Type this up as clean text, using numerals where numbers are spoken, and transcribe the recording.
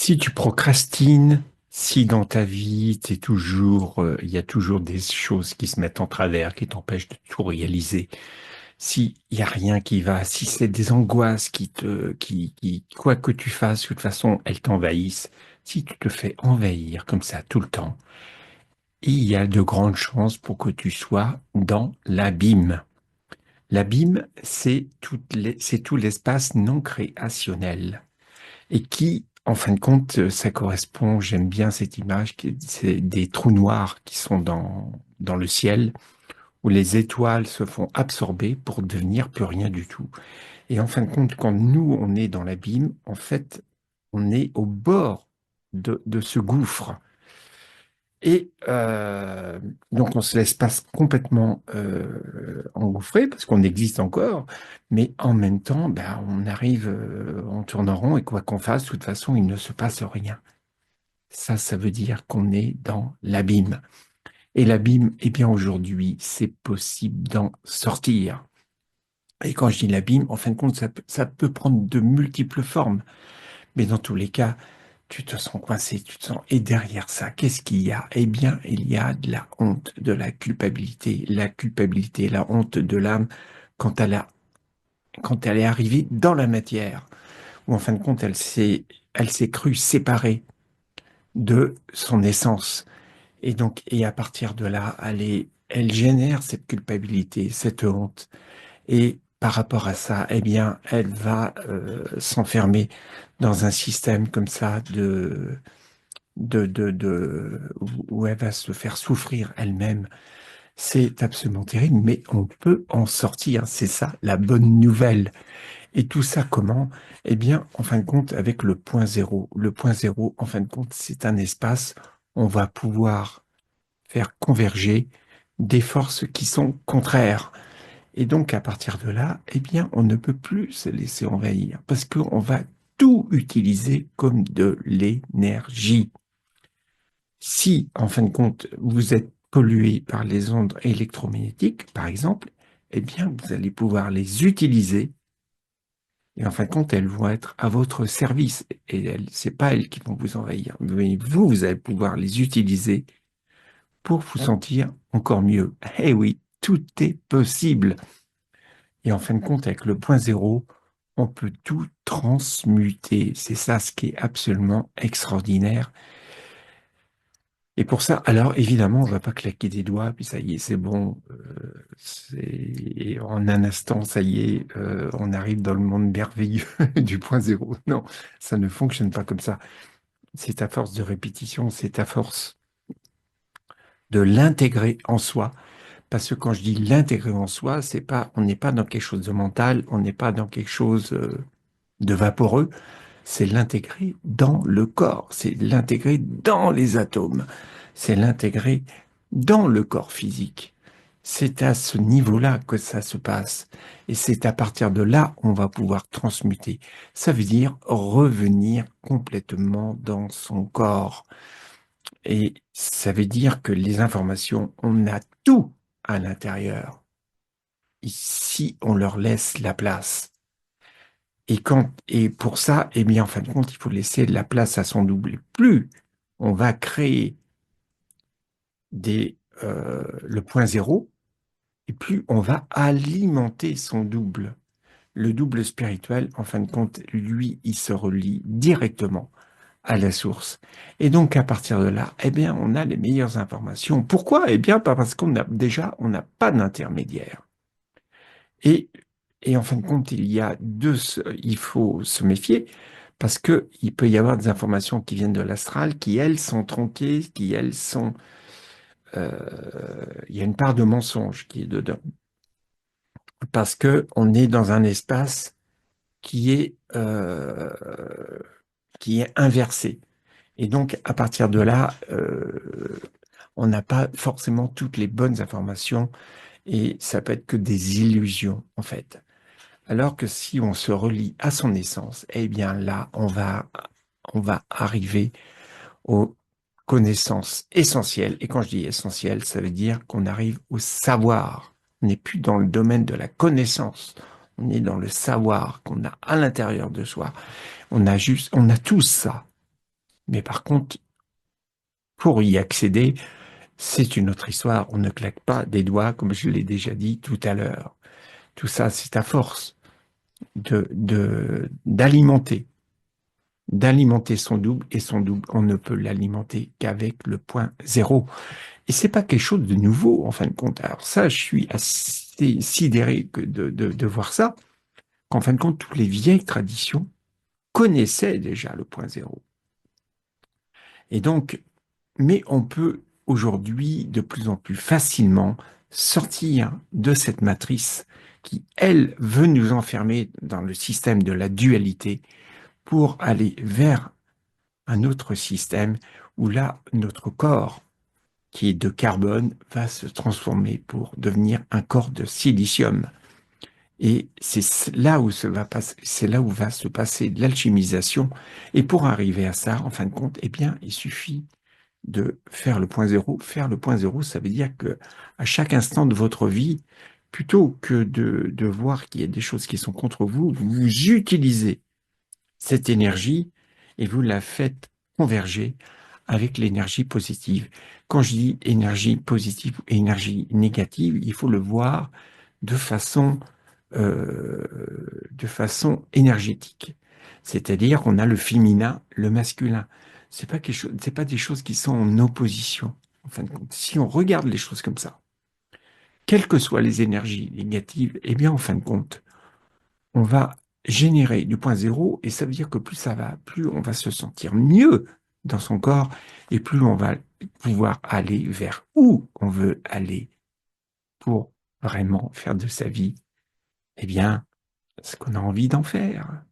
Si tu procrastines, si dans ta vie, il y a toujours des choses qui se mettent en travers, qui t'empêchent de tout réaliser, si il y a rien qui va, si c'est des angoisses quoi que tu fasses, de toute façon, elles t'envahissent, si tu te fais envahir comme ça tout le temps, il y a de grandes chances pour que tu sois dans l'abîme. L'abîme, c'est tout l'espace non créationnel et qui, en fin de compte, ça correspond, j'aime bien cette image, c'est des trous noirs qui sont dans le ciel, où les étoiles se font absorber pour devenir plus rien du tout. Et en fin de compte, quand nous, on est dans l'abîme, en fait, on est au bord de ce gouffre. Et donc, on se laisse pas complètement engouffrer parce qu'on existe encore, mais en même temps, ben, on arrive, on tourne en rond et quoi qu'on fasse, de toute façon, il ne se passe rien. Ça veut dire qu'on est dans l'abîme. Et l'abîme, eh bien, aujourd'hui, c'est possible d'en sortir. Et quand je dis l'abîme, en fin de compte, ça peut prendre de multiples formes. Mais dans tous les cas, tu te sens coincé, tu te sens. Et derrière ça, qu'est-ce qu'il y a? Eh bien, il y a de la honte, de la culpabilité, la honte de l'âme quand quand elle est arrivée dans la matière, où en fin de compte, elle s'est crue séparée de son essence. Et donc, et à partir de là, elle génère cette culpabilité, cette honte. Et par rapport à ça, eh bien, elle va s'enfermer dans un système comme ça où elle va se faire souffrir elle-même. C'est absolument terrible, mais on peut en sortir. C'est ça la bonne nouvelle. Et tout ça comment? Eh bien, en fin de compte, avec le point zéro. Le point zéro, en fin de compte, c'est un espace où on va pouvoir faire converger des forces qui sont contraires. Et donc, à partir de là, eh bien, on ne peut plus se laisser envahir parce qu'on va tout utiliser comme de l'énergie. Si, en fin de compte, vous êtes pollué par les ondes électromagnétiques, par exemple, eh bien, vous allez pouvoir les utiliser et en fin de compte, elles vont être à votre service. Et c'est pas elles qui vont vous envahir. Mais vous allez pouvoir les utiliser pour vous sentir encore mieux. Eh oui, tout est possible. Et en fin de compte, avec le point zéro, on peut tout transmuter. C'est ça ce qui est absolument extraordinaire. Et pour ça, alors évidemment, on va pas claquer des doigts, puis ça y est, c'est bon. En un instant, ça y est, on arrive dans le monde merveilleux du point zéro. Non, ça ne fonctionne pas comme ça. C'est à force de répétition, c'est à force de l'intégrer en soi. Parce que quand je dis l'intégrer en soi, c'est pas, on n'est pas dans quelque chose de mental, on n'est pas dans quelque chose de vaporeux, c'est l'intégrer dans le corps, c'est l'intégrer dans les atomes, c'est l'intégrer dans le corps physique. C'est à ce niveau-là que ça se passe. Et c'est à partir de là on va pouvoir transmuter. Ça veut dire revenir complètement dans son corps. Et ça veut dire que les informations, on a tout à l'intérieur. Ici, on leur laisse la place. Et pour ça, eh bien, en fin de compte, il faut laisser de la place à son double. Plus on va créer le point zéro, et plus on va alimenter son double. Le double spirituel, en fin de compte, lui, il se relie directement à la source. Et donc, à partir de là, eh bien, on a les meilleures informations. Pourquoi? Eh bien, pas parce on n'a pas d'intermédiaire. Et, et en fin de compte, il faut se méfier parce que il peut y avoir des informations qui viennent de l'astral qui, elles, sont tronquées, euh, il y a une part de mensonge qui est dedans. Parce que on est dans un espace qui est, euh, qui est inversé. Et donc, à partir de là, on n'a pas forcément toutes les bonnes informations et ça peut être que des illusions, en fait. Alors que si on se relie à son essence, eh bien là, on va arriver aux connaissances essentielles. Et quand je dis essentielles, ça veut dire qu'on arrive au savoir. On n'est plus dans le domaine de la connaissance. On est dans le savoir qu'on a à l'intérieur de soi. On a tout ça. Mais par contre, pour y accéder, c'est une autre histoire. On ne claque pas des doigts, comme je l'ai déjà dit tout à l'heure. Tout ça, c'est à force d'alimenter son double, et son double, on ne peut l'alimenter qu'avec le point zéro. Et c'est pas quelque chose de nouveau, en fin de compte. Alors ça, je suis assez sidéré de voir ça, qu'en fin de compte, toutes les vieilles traditions connaissaient déjà le point zéro. Et donc, mais on peut aujourd'hui de plus en plus facilement sortir de cette matrice qui, elle, veut nous enfermer dans le système de la dualité pour aller vers un autre système où là, notre corps, qui est de carbone, va se transformer pour devenir un corps de silicium. Et c'est là où c'est là où va se passer l'alchimisation. Et pour arriver à ça, en fin de compte, eh bien, il suffit de faire le point zéro. Faire le point zéro, ça veut dire que à chaque instant de votre vie, plutôt que de voir qu'il y a des choses qui sont contre vous, vous utilisez cette énergie et vous la faites converger avec l'énergie positive. Quand je dis énergie positive ou énergie négative, il faut le voir de façon, euh, de façon énergétique. C'est-à-dire qu'on a le féminin, le masculin. C'est pas des choses qui sont en opposition. En fin de compte, si on regarde les choses comme ça, quelles que soient les énergies négatives, eh bien, en fin de compte, on va générer du point zéro, et ça veut dire que plus ça va, plus on va se sentir mieux dans son corps, et plus on va pouvoir aller vers où on veut aller pour vraiment faire de sa vie, eh bien, ce qu'on a envie d'en faire.